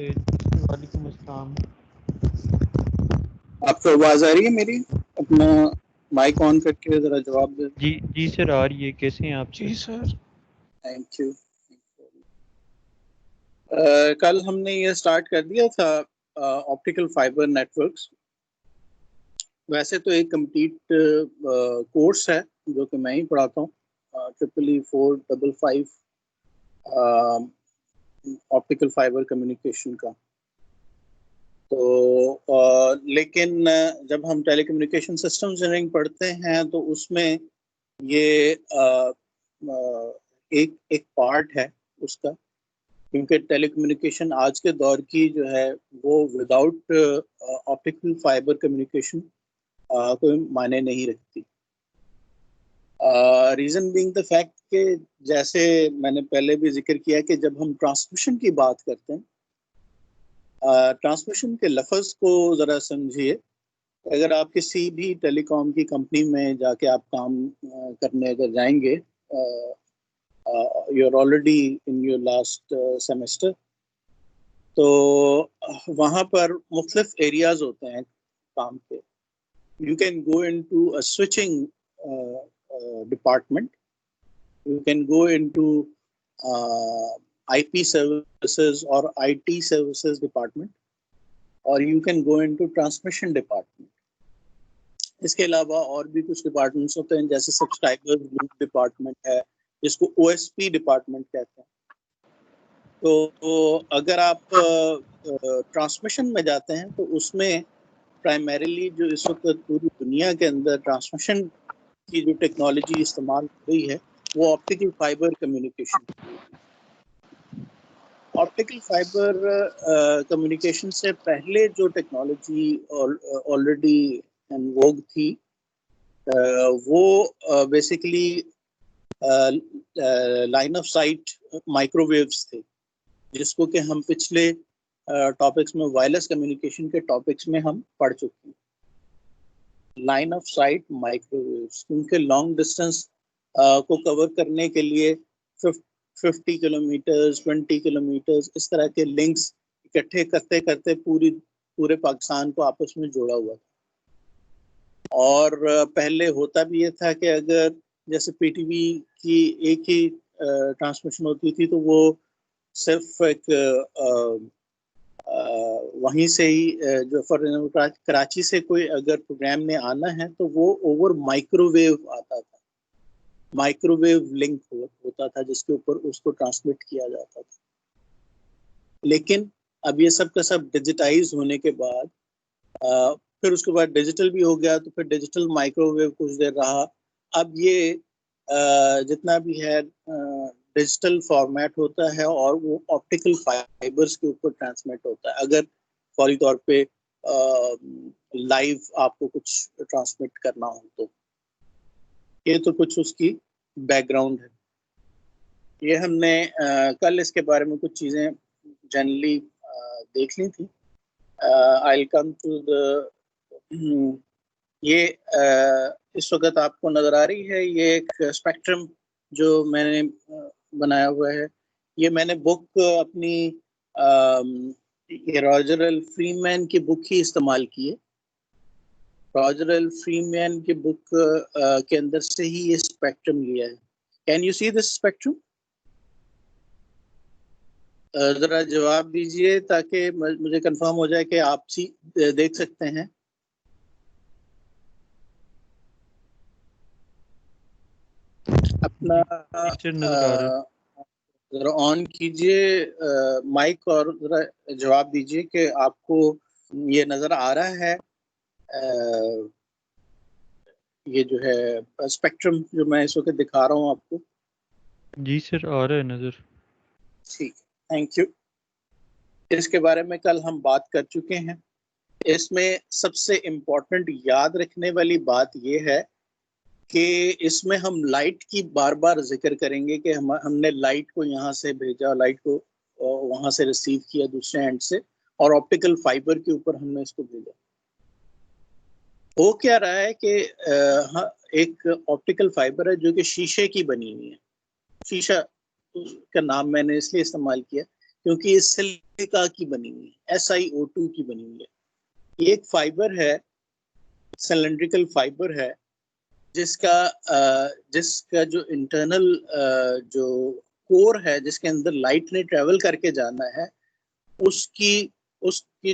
वालेकुम अस्सलाम। आपको आवाज आ रही है मेरी? अपना माइक ऑन करके जरा जवाब दे। जी जी सर, आ रही है। कैसे हैं आप? जी सर। Thank you. कल हमने ये स्टार्ट कर दिया था ऑप्टिकल फाइबर नेटवर्क्स। वैसे तो एक कंप्लीट कोर्स है जो कि मैं ही पढ़ाता हूँ, 455 ऑप्टिकल फाइबर कम्युनिकेशन का। तो लेकिन जब हम टेलीकम्युनिकेशन सिस्टम इंजीनियरिंग पढ़ते हैं तो उसमें ये एक एक पार्ट है उसका, क्योंकि टेलीकम्युनिकेशन आज के दौर की जो है वो विदाउट ऑप्टिकल फाइबर कम्युनिकेशन कोई मायने नहीं रखती। रीज़न बीइंग द फैक्ट कि जैसे मैंने पहले भी जिक्र किया कि जब हम ट्रांसमिशन की बात करते हैं, ट्रांसमिशन के लफ्ज़ को ज़रा समझिए। अगर आप किसी भी टेलीकॉम की कंपनी में जाके आप काम करने अगर जाएंगे, you are already in your last semester, तो वहाँ पर मुख्तलिफ एरियाज होते हैं काम के। You can go into a switching department, you can go into IP services or IT services department, or you can go into transmission department. इसके अलावा और भी कुछ डिपार्टमेंट्स होते हैं, जैसे सब्सक्राइबर लूप डिपार्टमेंट है, जिसको OSP डिपार्टमेंट कहते हैं। तो अगर आप ट्रांसमिशन में जाते हैं तो उसमें प्राइमरीली जो इस वक्त पूरी दुनिया के अंदर ट्रांसमिशन की जो टेक्नोलॉजी इस्तेमाल हो रही है वो optical fibre communication. Optical fibre communication से पहले जो टेक्नोलॉजी ऑलरेडी इन वोग थी, वो basically line of site microwaves थे, जिसको कि हम पिछले टॉपिक्स में वायरलेस कम्युनिकेशन के टॉपिक्स में हम पढ़ चुके हैं। लाइन ऑफ साइट माइक्रोवेव्स, क्योंकि लॉन्ग डिस्टेंस को कवर करने के लिए 50 किलोमीटर 20 किलोमीटर इस तरह के लिंक्स इकट्ठे करते करते पूरे पाकिस्तान को आपस में जोड़ा हुआ था। और पहले होता भी ये था कि अगर जैसे पीटीवी की एक ही ट्रांसमिशन होती थी तो वो सिर्फ एक वहीं से ही जो फॉर कराची से कोई अगर प्रोग्राम में आना है तो वो ओवर माइक्रोवेव आता था, माइक्रोवेव लिंक होता था जिसके ऊपर उसको ट्रांसमिट किया जाता था। लेकिन अब ये सब का सब डिजिटाइज होने के बाद फिर उसके बाद डिजिटल भी हो गया, तो फिर डिजिटल माइक्रोवेव कुछ देर रहा। अब ये जितना भी है डिजिटल फॉर्मेट होता है और वो ऑप्टिकल फाइबर्स के ऊपर ट्रांसमिट होता है। अगर फौरी तौर पे लाइव आपको कुछ ट्रांसमिट करना हो तो ये तो कुछ उसकी बैकग्राउंड है। ये हमने कल इसके बारे में कुछ चीज़ें जनरली देख ली थी। I will come to the ये इस वक्त आपको नज़र आ रही है, ये एक स्पेक्ट्रम जो मैंने बनाया हुआ है। ये मैंने बुक अपनी ये रॉजर एल फ्रीमैन की बुक ही इस्तेमाल की है। रॉजर एल फ्रीमैन की बुक के अंदर से ही ये स्पेक्ट्रम लिया है। Can you see this spectrum? ज़रा जवाब दीजिए ताकि मुझे कंफर्म हो जाए कि आप देख सकते हैं। अपना जरा ऑन कीजिए माइक और जरा जवाब दीजिए कि आपको ये नज़र आ रहा है ये जो है स्पेक्ट्रम जो मैं इस वक्त दिखा रहा हूँ आपको। जी सर, आ रहा है नज़र। ठीक, थैंक यू। इसके बारे में कल हम बात कर चुके हैं। इसमें सबसे इम्पोर्टेंट याद रखने वाली बात यह है कि इसमें हम लाइट की बार बार जिक्र करेंगे कि हमने लाइट को यहाँ से भेजा, लाइट को वहाँ से रिसीव किया दूसरे एंड से, और ऑप्टिकल फाइबर के ऊपर हमने इसको भेजा। हो क्या रहा है कि एक ऑप्टिकल फाइबर है जो कि शीशे की बनी हुई है। शीशा का नाम मैंने इसलिए इस्तेमाल किया क्योंकि ये सिलिका की बनी हुई है, SiO2 की बनी हुई है। ये एक फाइबर है, सिलेंड्रिकल फाइबर है, जिसका जो इंटरनल जो कोर है, जिसके अंदर लाइट ने ट्रेवल करके जाना है, उसकी उसकी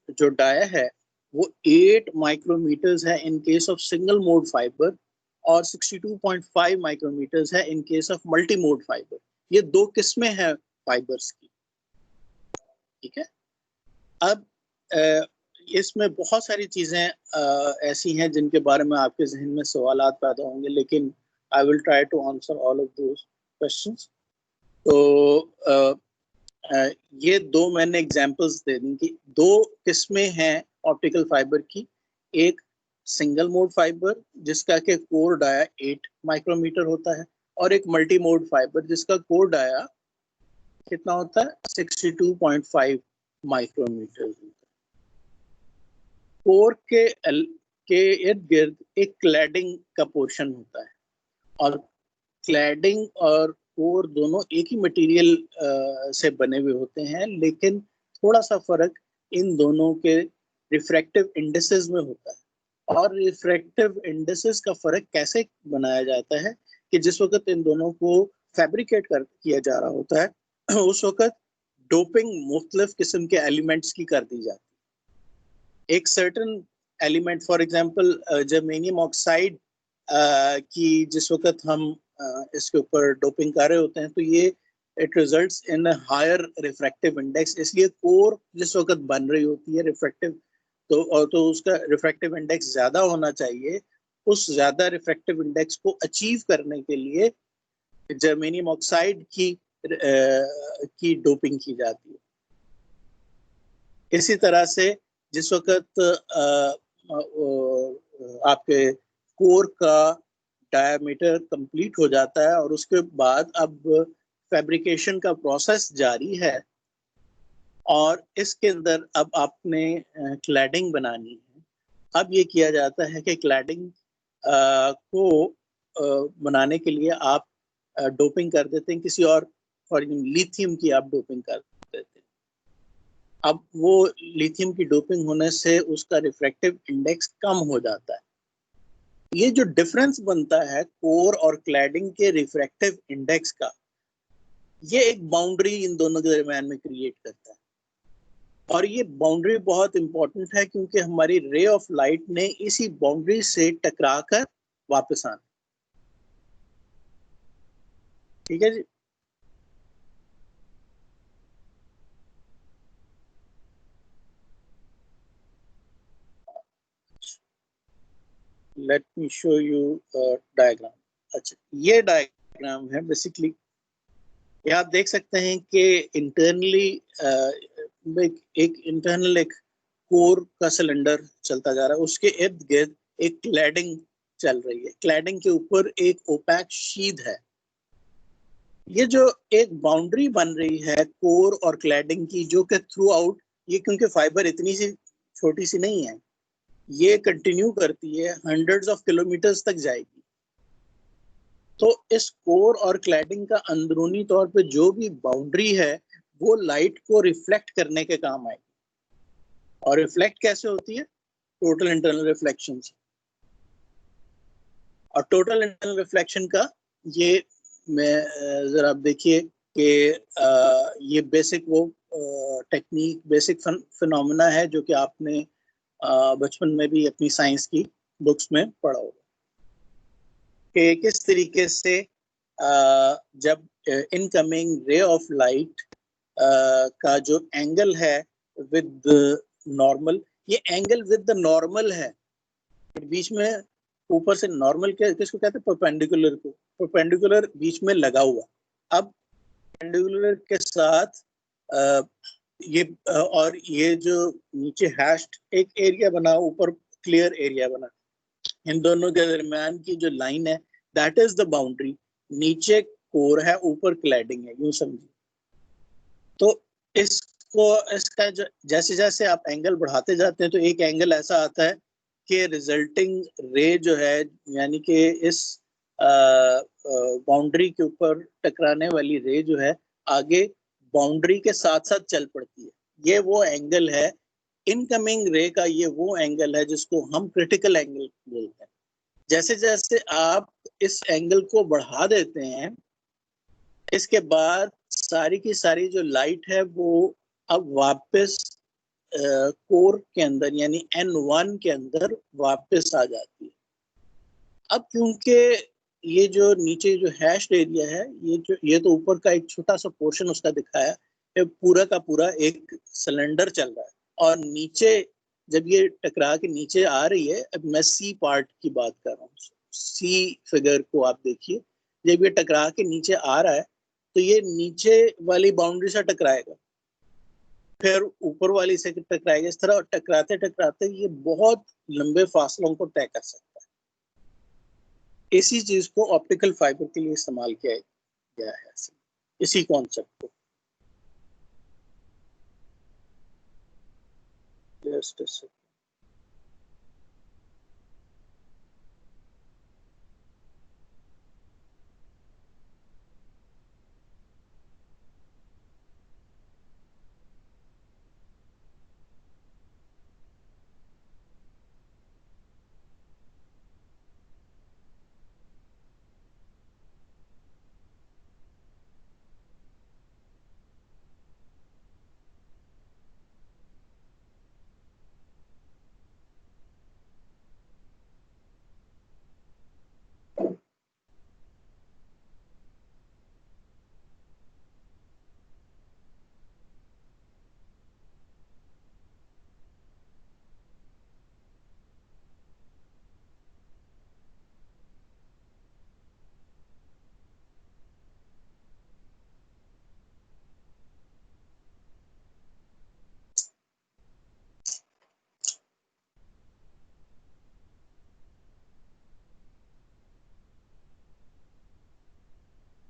जो डाया है वो 8 माइक्रोमीटर्स है in case of single mode fibre, और 62.5 माइक्रोमीटर्स है in case of multi mode fibre. ये दो किस्में हैं फाइबर्स की, ठीक है। अब इसमें बहुत सारी चीजें ऐसी हैं जिनके बारे में आपके जहन में सवालात पैदा होंगे, लेकिन I will try to answer all of those questions. तो ये दो मैंने एग्जांपल्स दे दी कि दो किस्में हैं ऑप्टिकल फाइबर की। एक सिंगल मोड फाइबर जिसका के कोर डाया 8 माइक्रोमीटर होता है, और एक मल्टी मोड फाइबर जिसका कोर डाया कितना होता है, 62.5 माइक्रोमीटर। कोर के इर्द गिर्द एक क्लैडिंग का पोर्शन होता है, और क्लैडिंग और कोर दोनों एक ही मटेरियल से बने हुए होते हैं, लेकिन थोड़ा सा फर्क इन दोनों के रिफ्रैक्टिव इंडेक्सेस में होता है। और रिफ्रैक्टिव इंडेक्सेस का फर्क कैसे बनाया जाता है कि जिस वक्त इन दोनों को फैब्रिकेट किया जा रहा होता है उस वक्त डोपिंग मुख्तलिफ किस्म के एलिमेंट्स की कर दी जाती है। एक certain element, for example germanium oxide की जिस वक्त हम इसके ऊपर डोपिंग कर रहे होते हैं, तो ये it results in higher refractive index. इसलिए कोर जिस वक्त बन रही होती है रिफ्रैक्टिव, तो उसका रिफ्रैक्टिव इंडेक्स ज्यादा होना चाहिए। उस ज्यादा रिफ्रैक्टिव इंडेक्स को अचीव करने के लिए जर्मेनियम ऑक्साइड की डोपिंग की जाती है। इसी तरह से जिस वक्त आपके कोर का डायमीटर कंप्लीट हो जाता है और उसके बाद अब फैब्रिकेशन का प्रोसेस जारी है, और इसके अंदर अब आपने क्लैडिंग बनानी है। अब ये किया जाता है कि क्लैडिंग को बनाने के लिए आप डोपिंग कर देते हैं किसी और, फॉर लिथियम की आप डोपिंग कर देते हैं। अब वो लिथियम की डोपिंग होने से उसका रिफ्रैक्टिव इंडेक्स कम हो जाता है। ये जो डिफरेंस बनता है कोर और क्लैडिंग के रिफ्रैक्टिव इंडेक्स का, ये एक बाउंड्री इन दोनों के दरमियान में क्रिएट करता है। और ये बाउंड्री बहुत इंपॉर्टेंट है क्योंकि हमारी रे ऑफ लाइट ने इसी बाउंड्री से टकरा कर वापस आना, ठीक है जी। Let me show you diagram. अच्छा, ये डायग्राम है बेसिकली। ये आप देख सकते हैं कि इंटरनली एक इंटरनल एक कोर का सिलेंडर चलता जा रहा है, उसके इर्द गिर्द एक क्लैडिंग चल रही है। क्लैडिंग के ऊपर एक ओपैक शीट है। ये जो एक बाउंड्री बन रही है कोर और क्लैडिंग की, जो कि थ्रू आउट, ये क्योंकि फाइबर इतनी सी छोटी सी नहीं है, ये कंटिन्यू करती है, हंड्रेड्स ऑफ किलोमीटर्स तक जाएगी। तो इस कोर और क्लैडिंग का अंदरूनी तौर पे जो भी बाउंड्री है वो लाइट को रिफ्लेक्ट करने के काम आएगी। और रिफ्लेक्ट कैसे होती है? टोटल इंटरनल रिफ्लेक्शन से। और टोटल इंटरनल रिफ्लेक्शन का ये मैं जरा आप देखिए कि ये बेसिक वो टेक्निक, बेसिक फिनोमेना है जो कि आपने बचपन में भी अपनी साइंस की बुक्स में पढ़ा होगा कि किस तरीके से जब इनकमिंग रे ऑफ लाइट का जो एंगल है विद नॉर्मल, ये एंगल विद द नॉर्मल है, बीच में ऊपर से नॉर्मल किसको कहते हैं? परपेंडिकुलर को। परपेंडिकुलर बीच में लगा हुआ। अब परपेंडिकुलर के साथ और ये जो नीचे हैश्ड एक एरिया बना, ऊपर क्लियर एरिया बना, इन दोनों के दरमियान की जो लाइन है दैट इज द बाउंड्री। नीचे कोर है, ऊपर क्लैडिंग है, यूं समझिए। तो इसका जो जैसे जैसे आप एंगल बढ़ाते जाते हैं तो एक एंगल ऐसा आता है कि रिजल्टिंग रे जो है, यानी कि इस बाउंड्री के ऊपर टकराने वाली रे जो है आगे बाउंड्री के साथ साथ चल पड़ती है। ये वो एंगल है, इनकमिंग रे का ये वो एंगल है जिसको हम क्रिटिकल एंगल बोलते हैं। जैसे जैसे आप इस एंगल को बढ़ा देते हैं, इसके बाद सारी की सारी जो लाइट है वो अब वापस कोर के अंदर यानी N1 के अंदर वापस आ जाती है। अब क्योंकि ये जो नीचे जो हैश्ड एरिया है, ये तो ऊपर का एक छोटा सा पोर्शन उसका दिखाया, ये पूरा का पूरा एक सिलेंडर चल रहा है और नीचे जब ये टकरा के नीचे आ रही है, अब मैं सी पार्ट की बात कर रहा हूँ, सी फिगर को आप देखिए, जब ये टकरा के नीचे आ रहा है तो ये नीचे वाली बाउंड्री से टकराएगा, फिर ऊपर वाली से टकराएगा, इस तरह टकराते टकराते ये बहुत लंबे फासलों को तय कर सकता है। इसी चीज को ऑप्टिकल फाइबर के लिए इस्तेमाल किया गया है, इसी कॉन्सेप्ट को। Just a second.